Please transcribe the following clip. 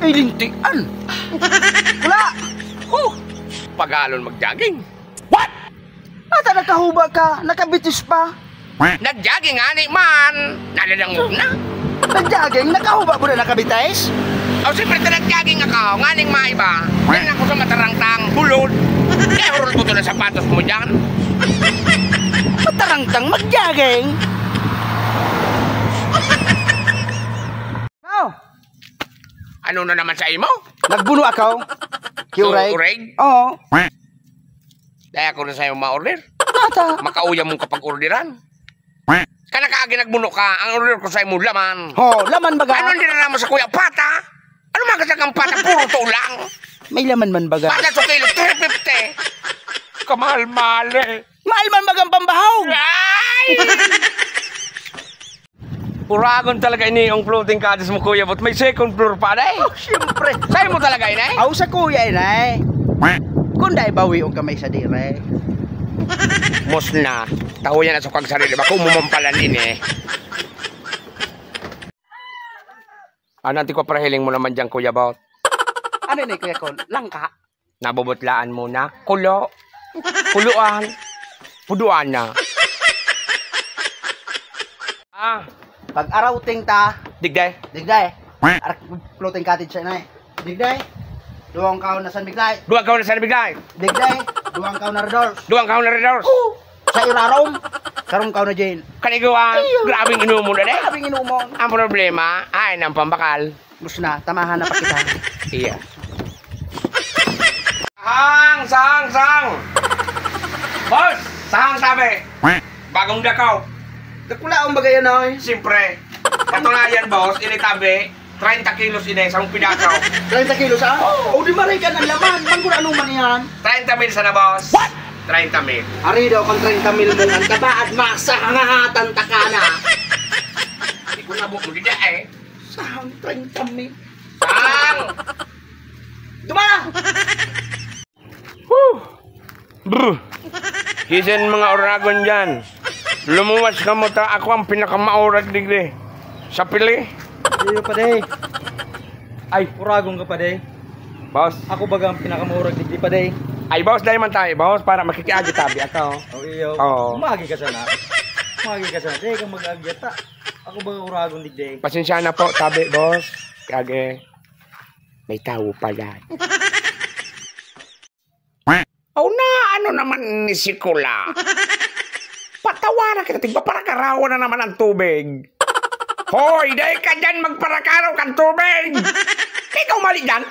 Ay, lintian. Wala. Pagalon mag-jogging. Ata nakahuba ka, nakabitis pa. Nag-jogging ani man. Nalalangog na. Nag-jogging, nakahuba mo na nakabitis? O siyempre nag-jogging ako, nganing maiba. Yan ako sa matarangtang bulod. Kaya urol ko to na sapatos mo dyan. Matarangtang mag-jogging? Oh. Ano na naman sa imo? Nagbuno ako. Kiureg? Ureg? Oo. Daya ko na sa'yo ma-order. Ata. Makauya mong kapag orderan. Kana kaagi nagbuno ka, ang order ko sa'yo mo laman. Ho, laman baga? Ano nila mo sa kuya pata? Ano mga kasang pata? Puro to lang. May laman man baga? Pata to kilo, 350. Kamahal-mahal eh. Mahal man bagang pambahog? Ay! Puragon talaga ini ang floating cottage mo kuya, but may second floor pa na eh. Oh, siyempre. Sa'yo mo talaga inay? Aw sa kuya inay. Kunday bawi o kamay sa dire. Mos na. Taho yan na sa kag sarili. Baka umumampalan din eh. Ano ko parahiling mo naman dyan kuya Bot? Ano ni kuya Kon? Langka? Nabubutlaan mo na. Kulo. Kuluan. Puduan na. Ah. Pag arawting ta, Digday. digday. Arak floating cottage siya inay. Digday. Duwang kaon na San Bigay. Duwang kaon na sa bigay. Digday. Duwang kaon na Redors. Duwang kaon na redors. Sa Irarom. Karong kaon na Jane. Kaniguan. Grabing inumo na eh. Sabing inumon. Ang problema ay ng pambakal. Gusto na, tamahan na pa kita. Iya. Sang! Boss! Sang sabi! Bagong dakaw. Kakula ang bagay yan ay. Siyempre. Katunayan boss, initabi. 30 kilos ini sa mong pidasaw. 30 kilos ha? O di marikan ang laman. Bangko na anong man yan? 30 mil sana boss. What? 30 mil. Ari daw kang 30 mil mo ang tabaad masa hangahatan takana. Hindi ko nabuk mo gida eh. Saan 30 mil? Sang! Duma! Bruh! Kisin mga oragon dyan. Lumuwas ka mo ta. Ako ang pinakamaurag digli. Sa pili. Iyo pa day. Ay, Uragong ka pa day. boss. Ako baga ang pinakamurag digdi pa day. Ay, boss, dahil man tayo, boss, para makikiagi tabi ako. O iyo. Oo. Umagi ka sana. Umagi ka sana. Day kang mag-agyata. Ako baga uragong digdi. Pasensya na po, tabi, boss. Kage, may tao pala. Oh na, ano naman ni si Kula? Patawaran kita, tigba para karawan na naman ang tubig. Hoy, dahil ka dyan magparakaraw kang tubig! Ikaw mali dyan?